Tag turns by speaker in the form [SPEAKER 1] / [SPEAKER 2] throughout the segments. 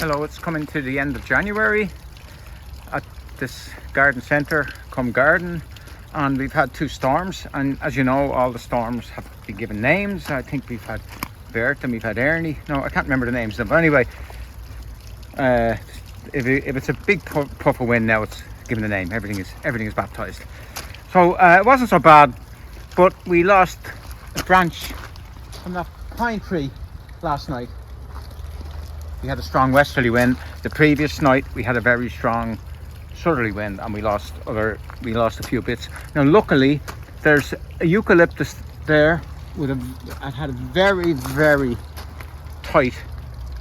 [SPEAKER 1] Hello, it's coming to the end of January at this garden centre come garden, and we've had two storms, and as you know, all the storms have been given names. I think we've had Bert and we've had Ernie. No, I can't remember the names of them, but anyway, if it's a big puff of wind now, it's given a name. Everything is baptised. So it wasn't so bad, but we lost a branch from that pine tree last night. We had a strong westerly wind. The previous night we had a very strong southerly wind, and we lost a few bits. Now luckily there's a eucalyptus there it had a very, very tight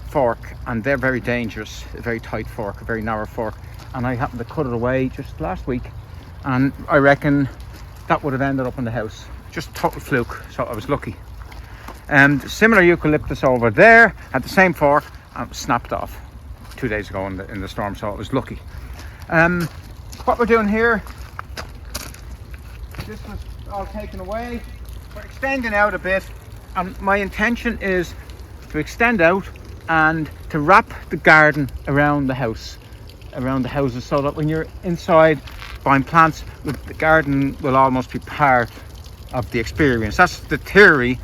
[SPEAKER 1] fork, and they're very dangerous. A very tight fork, a very narrow fork, and I happened to cut it away just last week, and I reckon that would have ended up in the house. Just total fluke, so I was lucky. And similar eucalyptus over there had the same fork and snapped off 2 days ago in the storm, so I was lucky. What we're doing here, this was all taken away. We're extending out a bit, and my intention is to extend out and to wrap the garden around the house, around the houses, so that when you're inside buying plants, the garden will almost be part of the experience. That's the theory,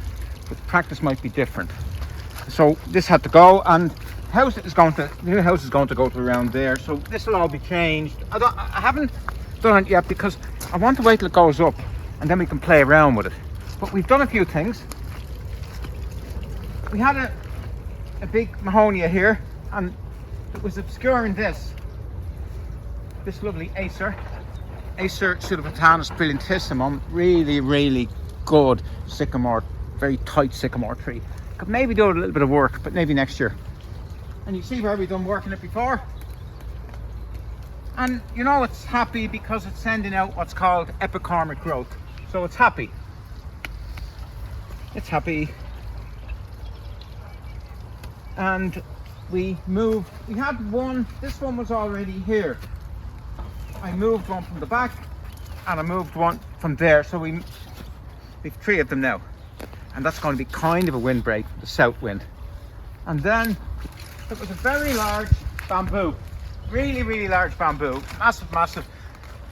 [SPEAKER 1] but practice might be different. So this had to go, and the new house is going to go to around there, so this will all be changed. I haven't done it yet because I want to wait till it goes up and then we can play around with it. But we've done a few things. We had a big Mahonia here, and it was obscuring this lovely Acer pseudoplatanus Brilliantissimum. Really good sycamore, very tight sycamore tree. Could maybe do a little bit of work, but maybe next year. And you see where we've done work in it before, and you know it's happy because it's sending out what's called epicormic growth. So it's happy. And we had one, this one was already here. I moved one from the back and I moved one from there, so we've three of them now, and that's going to be kind of a windbreak, the south wind. And then it was a very large bamboo, really large bamboo, massive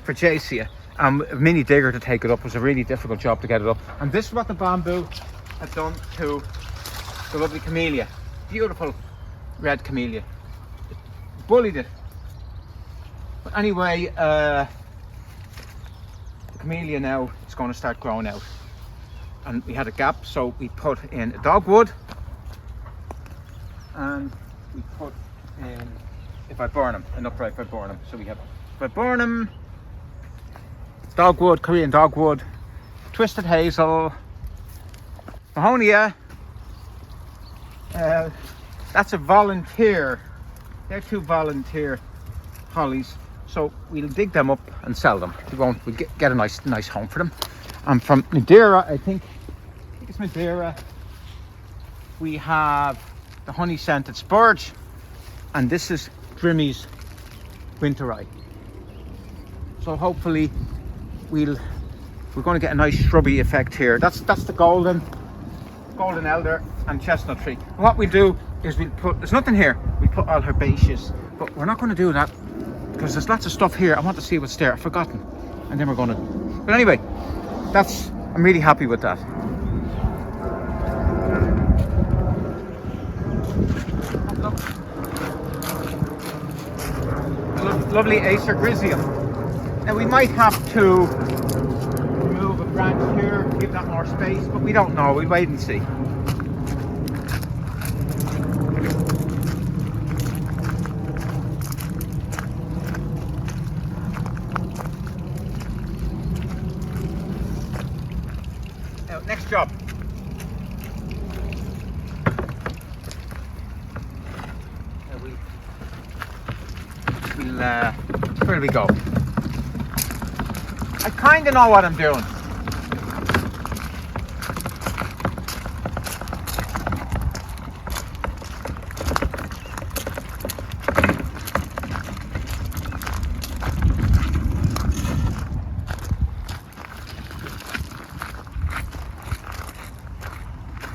[SPEAKER 1] Variegata. A mini digger to take it up was a really difficult job to get it up. And this is what the bamboo had done to the lovely Camellia, beautiful red Camellia. It bullied it. But anyway, the Camellia now is going to start growing out, and we had a gap, so we put in a dogwood, and we put in a Viburnum, an upright Viburnum. So we have Viburnum, dogwood, Korean dogwood, twisted hazel, Mahonia. That's a volunteer. They're two volunteer hollies. So we'll dig them up and sell them. We'll get a nice home for them. And from Mouillere, I think it's Mouillere, we have the honey scented spurge, and this is Drimys winteri. So hopefully we're going to get a nice shrubby effect here. That's the golden elder and chestnut tree. And what we do is there's nothing here, we put all herbaceous, but we're not going to do that because there's lots of stuff here. I want to see what's there. I've forgotten, and then we're going to. But anyway, I'm really happy with that. Lovely Acer griseum. Now we might have to remove a branch here, give that more space, but we don't know. We'll wait and see. Now, next job. Where do we go? I kind of know what I'm doing.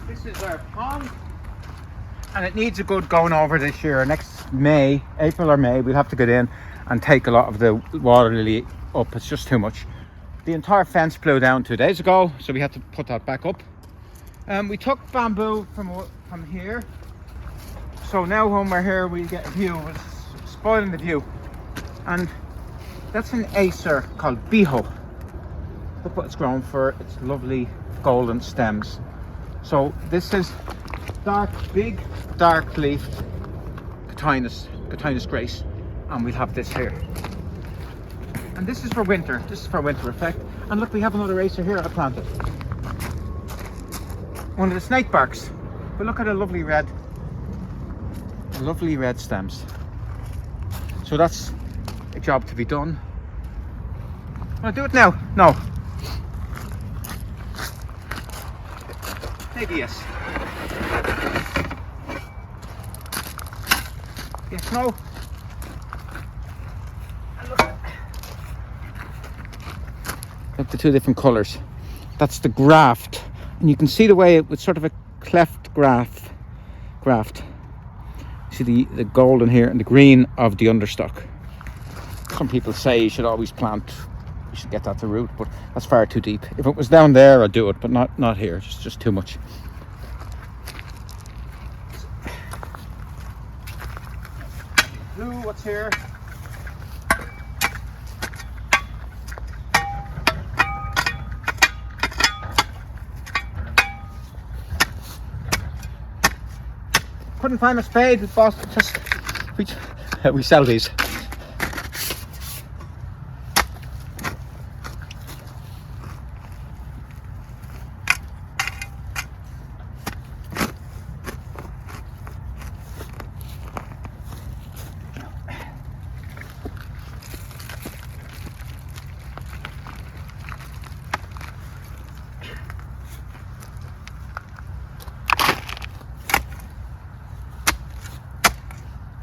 [SPEAKER 1] This is our pond, and it needs a good going over this year. Next May, April or May, we'll have to get in and take a lot of the water lily up. It's just too much. The entire fence blew down 2 days ago, so we had to put that back up. We took bamboo from here, so now when we're here we get a view. It's spoiling the view. And that's an Acer called Biho. Look what it's grown for. It's lovely golden stems. So this is big dark leafed Cotinus Grace, and we'll have this here. And this is for winter. This is for winter effect. And look, we have another Acer here I planted. One of the snake barks. But look at the lovely red stems. So that's a job to be done. I'll do it now. No. Maybe yes. Yes, no. Look, the two different colours. That's the graft. And you can see the way it was sort of a cleft graft. See the gold in here and the green of the understock. Some people say you should always plant, you should get that to root, but that's far too deep. If it was down there, I'd do it, but not here. It's just too much. Blue, what's here? Couldn't find a spade with Boston. We sell these.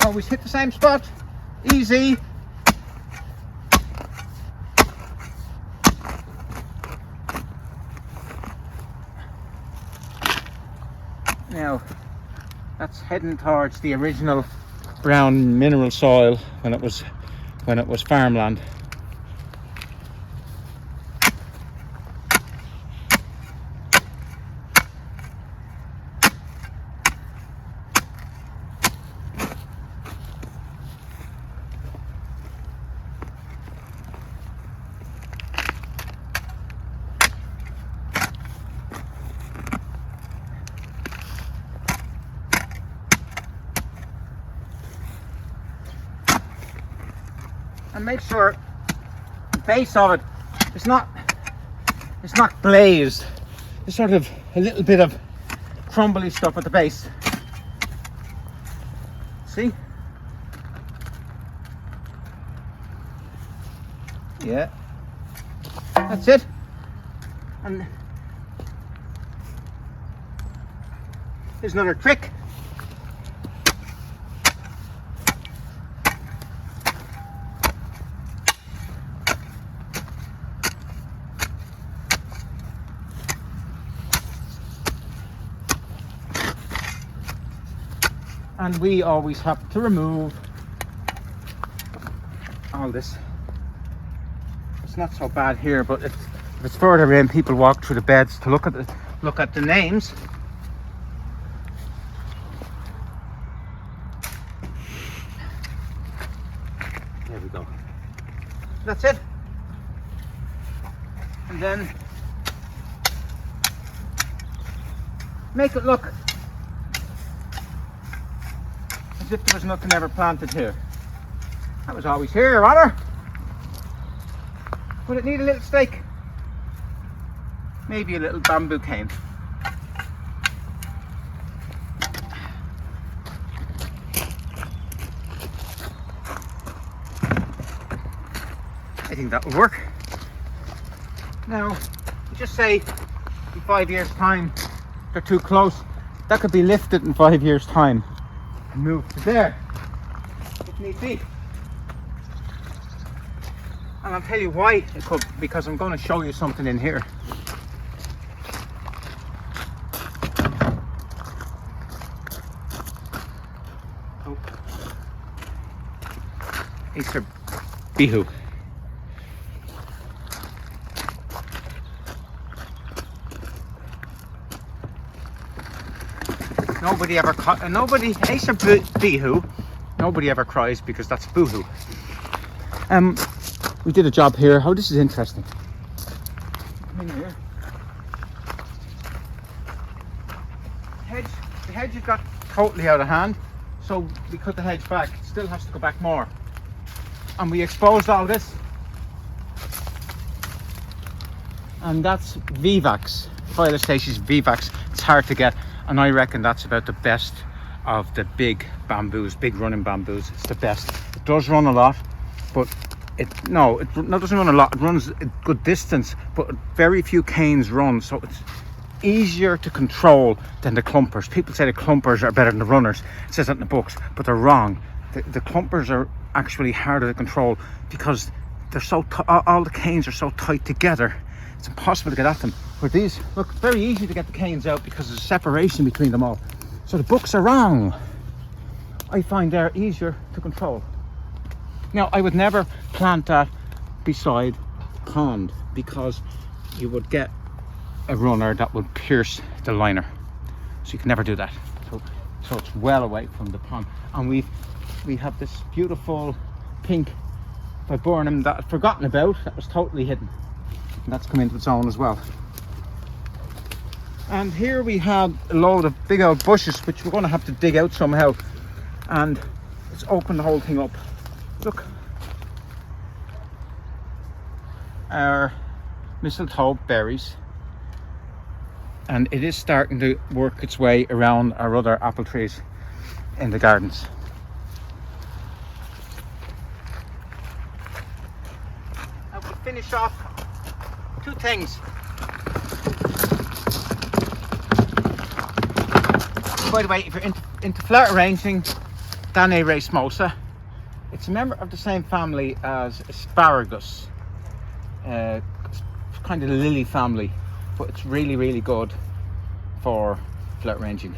[SPEAKER 1] Always hit the same spot. Easy. Now that's heading towards the original brown mineral soil when it was farmland. And make sure the base of it is not glazed. There's sort of a little bit of crumbly stuff at the base. See? Yeah. That's it. And here's another trick. And we always have to remove all this. It's not so bad here, but if it's further in, people walk through the beds to look at the names. There we go. That's it. And then make it look as if there was nothing ever planted here. That was always here, Your Honour. Would it need a little stake? Maybe a little bamboo cane. I think that will work. Now, just say in 5 years' time they're too close. That could be lifted in 5 years' time. Move to there if need be. And I'll tell you why it could, because I'm going to show you something in here. Oh, Acer Bihu. Acer Bihu, nobody ever cries because that's boohoo. We did a job here. Oh, this is interesting. Come in here. The hedge has got totally out of hand, so we cut the hedge back. It still has to go back more. And we exposed all this. And that's vivax, Phyllostachys vivax. It's hard to get, and I reckon that's about the best of the big bamboos, big running bamboos. It's the best. It does run a lot, but it doesn't run a lot. It runs a good distance, but very few canes run, so it's easier to control than the clumpers. People say the clumpers are better than the runners. It says that in the books, but they're wrong. The clumpers are actually harder to control because they're so all the canes are so tight together. It's impossible to get at them. Where these look very easy to get the canes out because there's a separation between them all. So the books are wrong. I find they're easier to control. Now, I would never plant that beside a pond because you would get a runner that would pierce the liner. So you can never do that. So it's well away from the pond. And we have this beautiful pink Viburnum that I'd forgotten about, that was totally hidden. And that's come into its own as well. And here we have a load of big old bushes which we're going to have to dig out somehow, and let's open the whole thing up. Look, our mistletoe berries, and it is starting to work its way around our other apple trees in the gardens. And we'll finish off two things. By the way, if you're into flower arranging, Danae racemosa, it's a member of the same family as asparagus. It's kind of the lily family, but it's really, really good for flower arranging.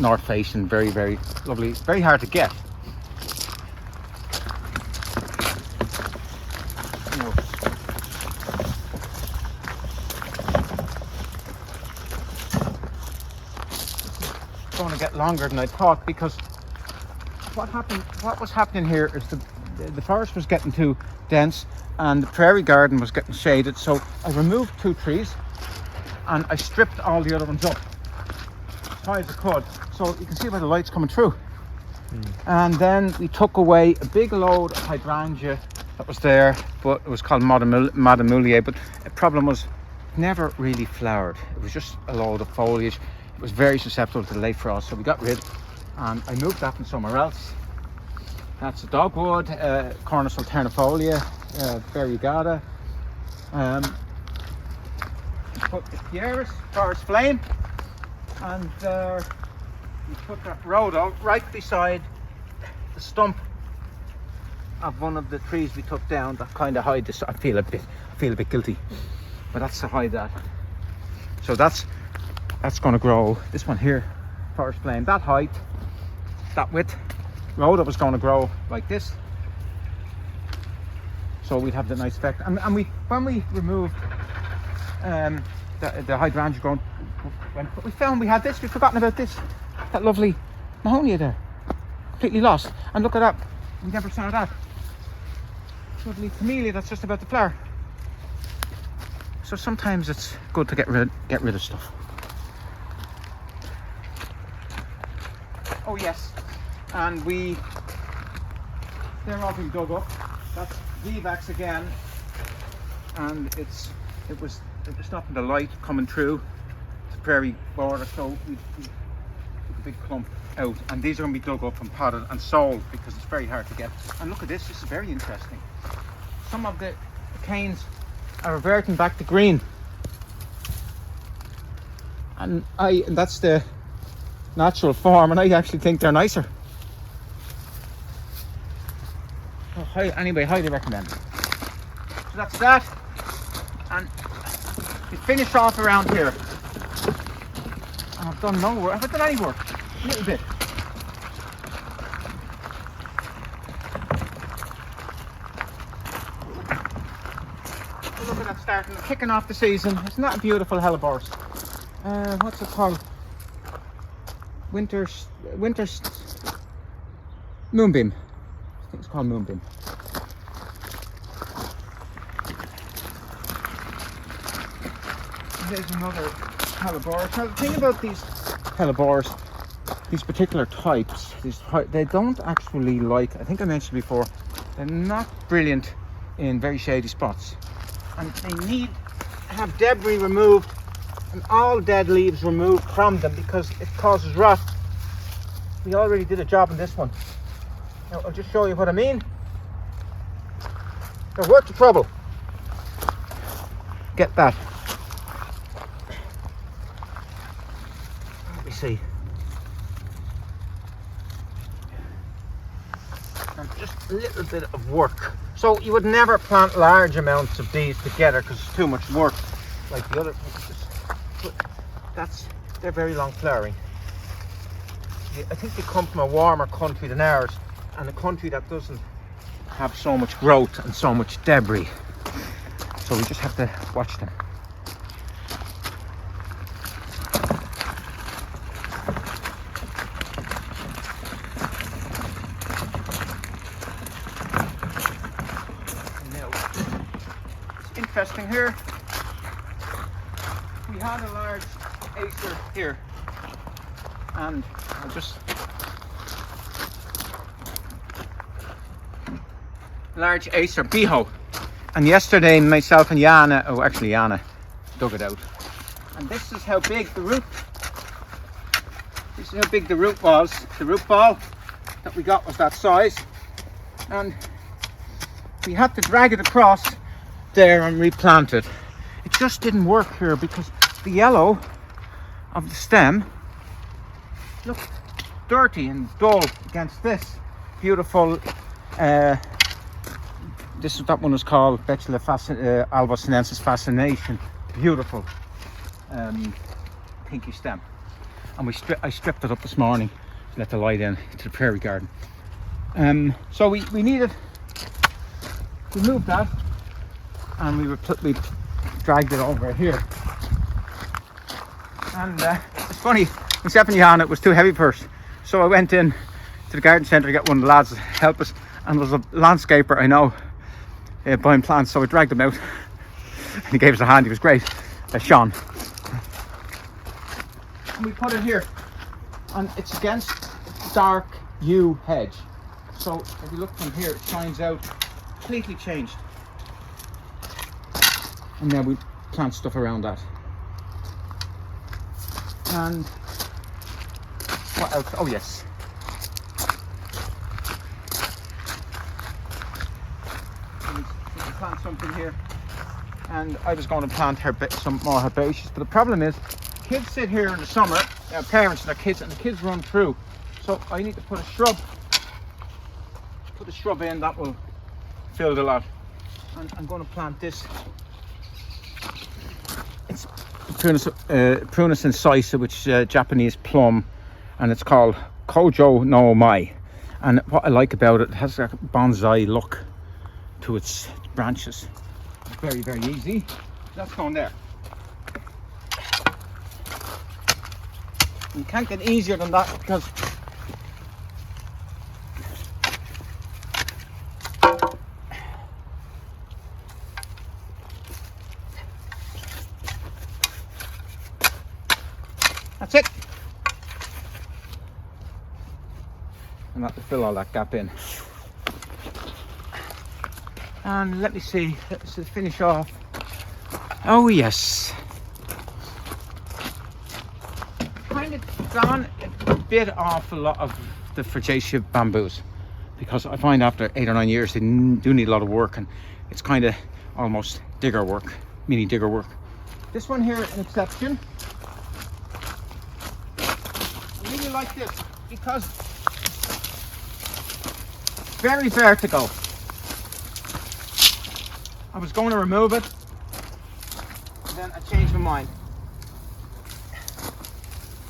[SPEAKER 1] North facing, very, very lovely. Very hard to get. Going to get longer than I thought because what was happening here is the forest was getting too dense and the prairie garden was getting shaded, so I removed two trees and I stripped all the other ones up as high as I could, so you can see where the light's coming through. And then we took away a big load of hydrangea that was there, but it was called Mouillere, but the problem was it never really flowered. It was just a load of foliage. It was very susceptible to the late frost, so we got rid, and I moved that from somewhere else. That's a dogwood, Cornus alternifolia, Variegata. Put the Mouillere, forest flame, and we put that rhodo right beside the stump of one of the trees we took down that kind of hide this. I feel a bit guilty, but that's to hide that. So that's going to grow. This one here, forest flame, that height, that width, rhodo was going to grow like this. So we'd have the nice effect. And when we removed the hydrangea growing, we found we had this. We'd forgotten about this. That lovely Mahonia there, completely lost. And look at that, we never saw that. Lovely Camellia that's just about to flower. So sometimes it's good to get rid of stuff. Oh yes, and they're all being dug up. That's vivax again, and it was stopping the light coming through the prairie border, so we took a big clump out, and these are going to be dug up and potted and sold because it's very hard to get. And look at this is very interesting. Some of the canes are reverting back to green, and that's the natural form, and I actually think they're nicer. Anyway, highly recommend it. So that's that, and we finish off around here. And I've done no work. Have I done any work? A little bit. Look at that starting, kicking off the season. It's not a beautiful hellebores. What's it called? Winter's moonbeam. I think it's called moonbeam. There's another hellebores. Now the thing about these hellebores, these particular types, they don't actually like, I think I mentioned before, they're not brilliant in very shady spots. And they need to have debris removed and all dead leaves removed from them because it causes rot. We already did a job on this one. Now I'll just show you what I mean. They're worth the trouble. Get that. Let me see. And just a little bit of work. So you would never plant large amounts of these together because it's too much work like the other. But they're very long flowering. I think they come from a warmer country than ours, and a country that doesn't have so much growth and so much debris. So we just have to watch them. Interesting here, we had a large Acer here, and I'll just large Acer Beho, and yesterday myself and Jana, oh actually Jana dug it out, and this is how big the root was. The root ball that we got was that size, and we had to drag it across there and replant it. It just didn't work here because the yellow of the stem looked dirty and dull against this beautiful that one was called Betula Alba Sinensis Fascination, beautiful pinky stem, and I stripped it up this morning to let the light in to the prairie garden. So we moved that, and we dragged it over here. And it's funny, myself and Johanna, it was too heavy for us. So I went in to the garden centre to get one of the lads to help us, and there was a landscaper I know buying plants, so I dragged him out. And he gave us a hand, he was great, Sean. And we put it here, and it's against dark yew hedge. So if you look from here, it shines out, completely changed. And then we plant stuff around that. And what else? Oh yes. We can plant something here. And I was going to plant some more herbaceous, but the problem is, kids sit here in the summer, parents and their kids, and the kids run through. So I need to put a shrub in that will fill the lot. And I'm going to plant this. It's Prunus incisa, which is Japanese plum, and it's called Kojo-no-mai. And what I like about it, it has a bonsai look to its branches. It's very, very easy. That's going there. You can't get easier than that because that's it. And that to fill all that gap in. And let me see, let's finish off. Oh yes. Kind of gone a bit off a lot of the Frigaceae bamboos, because I find after 8 or 9 years they do need a lot of work, and it's kind of almost digger work, mini digger work. This one here, an exception. I really like this because it's very vertical. I was going to remove it, and then I changed my mind.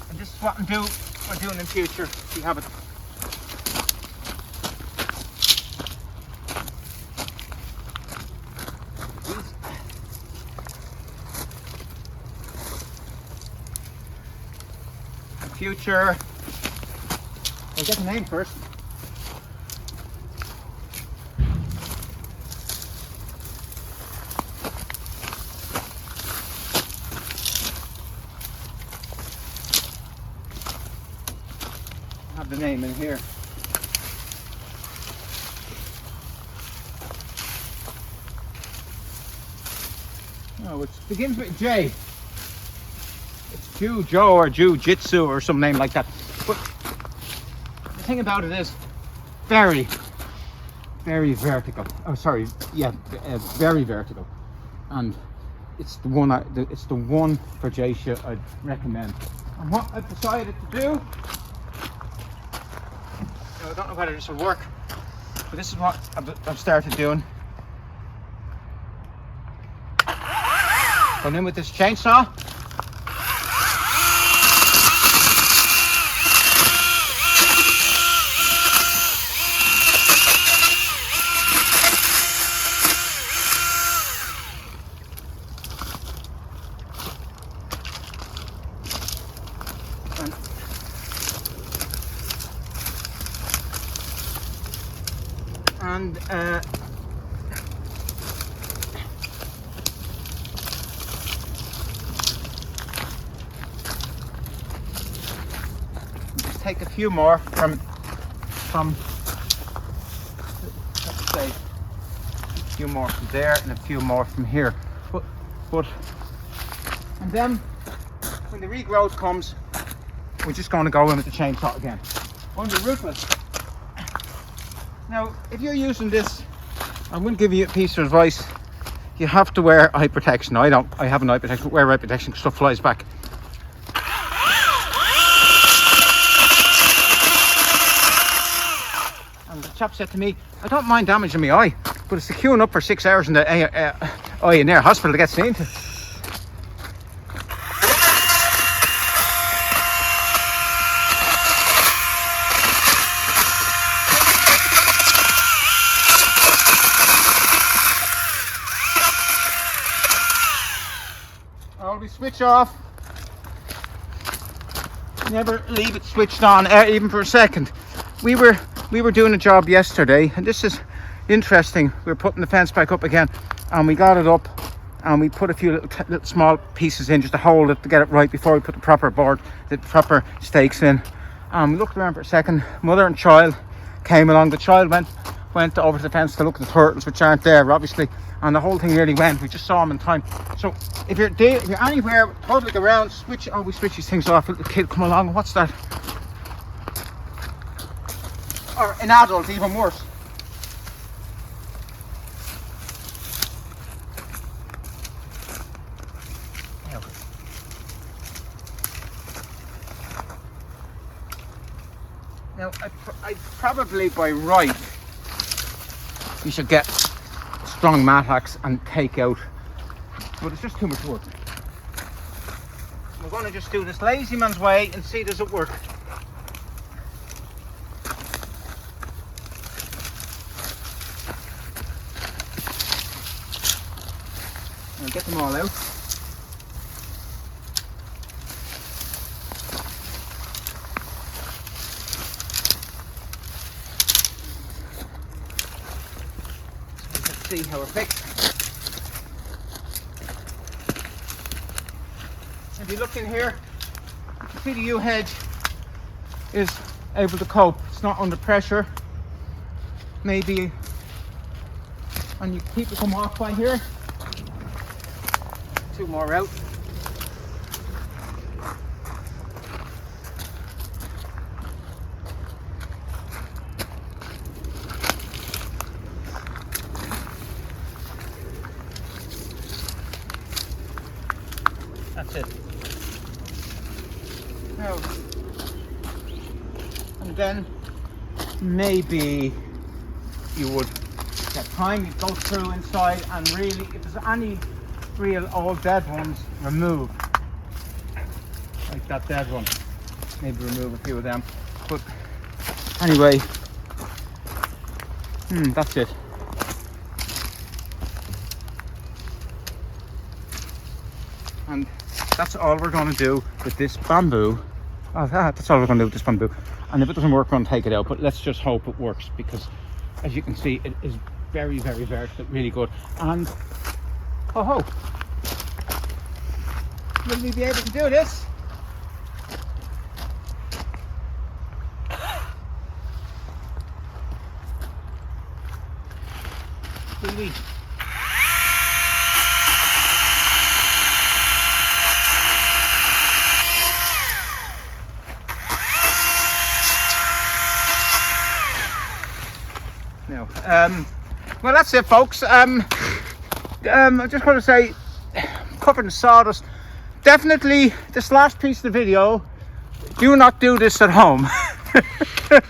[SPEAKER 1] And this is what I'm doing in future. We have it. future. I'll get the name first. I have the name in here. Oh, it begins with J. It's Jujo or Jiu-Jitsu or some name like that. But the thing about it is very, very vertical. Oh, sorry, yeah, very vertical. And it's the one Variegata I'd recommend. And what I've decided to do, I don't know whether this will work, but this is what I've started doing. Going in with this chainsaw. And take a few more from let's say a few more from there and a few more from here, but and then when the regrowth comes, we're just going to go in with the chainsaw again under rootless. Now, if you're using this, I'm going to give you a piece of advice. You have to wear eye protection. I have an eye protection, but wear eye protection because stuff flies back. And the chap said to me, I don't mind damaging my eye, but it's the queuing up for 6 hours in the eye in their hospital to get seen to. Always switch off. Never leave it switched on, even for a second. We were doing a job yesterday, and this is interesting. We were putting the fence back up again, and we got it up, and we put a few little small pieces in just to hold it to get it right before we put the proper stakes in. We looked around for a second. Mother and child came along. The child went over to the fence to look at the turtles, which aren't there, obviously, and the whole thing nearly went. We just saw them in time. So if you're anywhere totally around, we switch these things off. The kid come along, what's that? Or an adult, even worse. Now, I probably by right, you should get a strong mat axe and take out, but it's just too much work. We're going to just do this lazy man's way and see does it work. I'll get them all out. See how we're fixed. If you look in here, you can see the U hedge is able to cope. It's not under pressure. Maybe, and you keep it come off by here. Two more out. That's it. Now, and then maybe you would get time, you'd go through inside and really, if there's any real old dead ones, remove. Like that dead one. Maybe remove a few of them. But anyway, that's it. And that's all we're going to do with this bamboo Oh, that's all we're going to do with this bamboo. And if it doesn't work, we're going to take it out. But let's just hope it works, because as you can see, it is very, very vertical, really good. And oh, will we be able to do this? Will we? No. Well, that's it, folks. I just want to say, covered in sawdust. Definitely, this last piece of the video, do not do this at home. But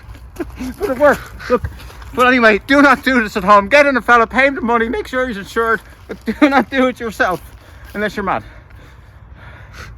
[SPEAKER 1] it worked. Look. But anyway, do not do this at home. Get in a fella, pay him the money, make sure he's insured, but do not do it yourself unless you're mad.